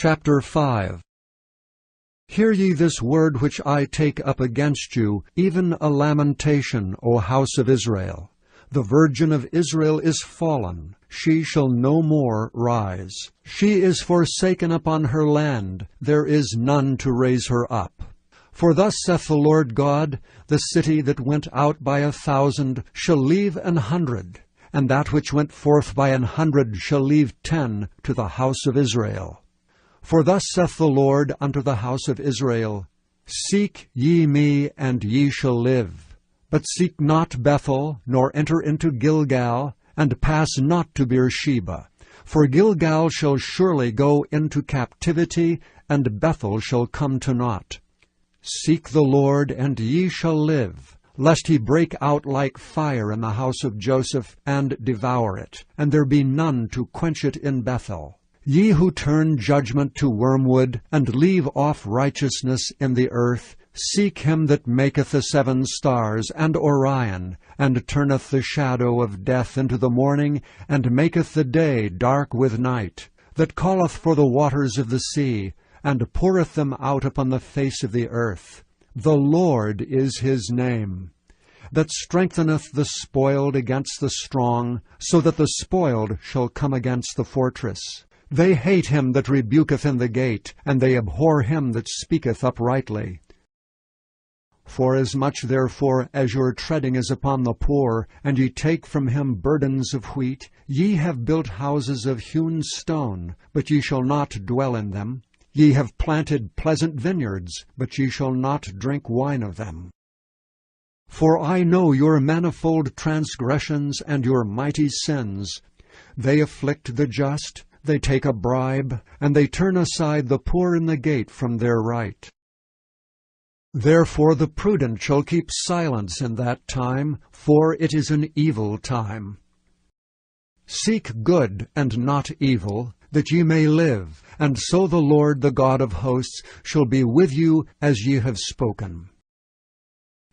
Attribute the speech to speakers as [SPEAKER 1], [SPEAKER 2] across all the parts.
[SPEAKER 1] Chapter 5. Hear ye this word which I take up against you, even a lamentation, O house of Israel. The virgin of Israel is fallen, she shall no more rise. She is forsaken upon her land, there is none to raise her up. For thus saith the Lord God, the city that went out by 1,000 shall leave 100, and that which went forth by 100 shall leave 10 to the house of Israel. For thus saith the Lord unto the house of Israel, Seek ye me, and ye shall live. But seek not Bethel, nor enter into Gilgal, and pass not to Beersheba. For Gilgal shall surely go into captivity, and Bethel shall come to naught. Seek the Lord, and ye shall live, lest he break out like fire in the house of Joseph, and devour it, and there be none to quench it in Bethel. Ye who turn judgment to wormwood, and leave off righteousness in the earth, seek him that maketh the 7 stars, and Orion, and turneth the shadow of death into the morning, and maketh the day dark with night, that calleth for the waters of the sea, and poureth them out upon the face of the earth. The Lord is his name, that strengtheneth the spoiled against the strong, so that the spoiled shall come against the fortress. They hate him that rebuketh in the gate, and they abhor him that speaketh uprightly. Forasmuch therefore as your treading is upon the poor, and ye take from him burdens of wheat, ye have built houses of hewn stone, but ye shall not dwell in them. Ye have planted pleasant vineyards, but ye shall not drink wine of them. For I know your manifold transgressions and your mighty sins. They afflict the just, they take a bribe, and they turn aside the poor in the gate from their right. Therefore the prudent shall keep silence in that time, for it is an evil time. Seek good and not evil, that ye may live, and so the Lord the God of hosts shall be with you as ye have spoken.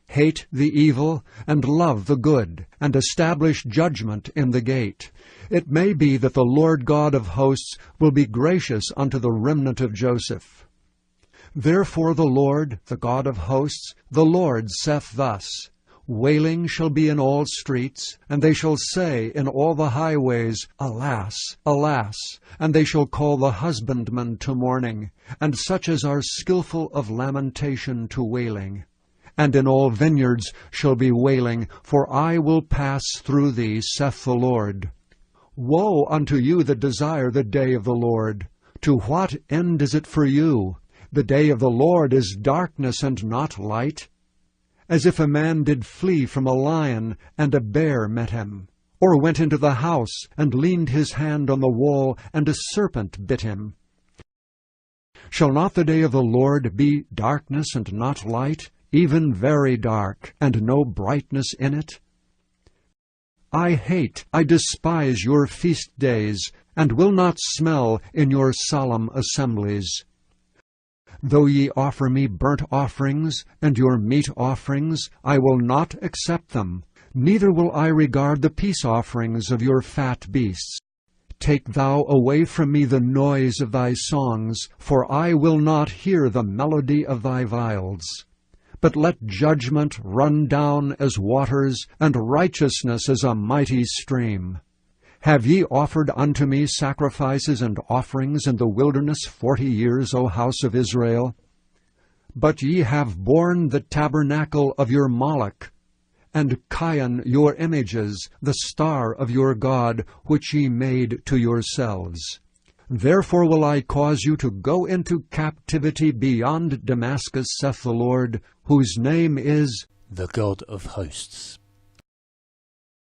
[SPEAKER 1] Hate the evil, and love the good, and establish judgment in the gate. It may be that the Lord God of hosts will be gracious unto the remnant of Joseph. Therefore the Lord, the God of hosts, the Lord saith thus, Wailing shall be in all streets, and they shall say in all the highways, Alas, alas! And they shall call the husbandman to mourning, and such as are skillful of lamentation to wailing. And in all vineyards shall be wailing, for I will pass through thee, saith the Lord. Woe unto you that desire the day of the Lord! To what end is it for you? The day of the Lord is darkness and not light. As if a man did flee from a lion, and a bear met him, or went into the house, and leaned his hand on the wall, and a serpent bit him. Shall not the day of the Lord be darkness and not light, even very dark, and no brightness in it? I despise your feast days, and will not smell in your solemn assemblies. Though ye offer me burnt offerings, and your meat offerings, I will not accept them, neither will I regard the peace offerings of your fat beasts. Take thou away from me the noise of thy songs, for I will not hear the melody of thy viols. But let judgment run down as waters, and righteousness as a mighty stream. Have ye offered unto me sacrifices and offerings in the wilderness 40 years, O house of Israel? But ye have borne the tabernacle of your Moloch, and Chion your images, the star of your God, which ye made to yourselves. Therefore will I cause you to go into captivity beyond Damascus, saith the Lord, whose name is
[SPEAKER 2] the God of hosts.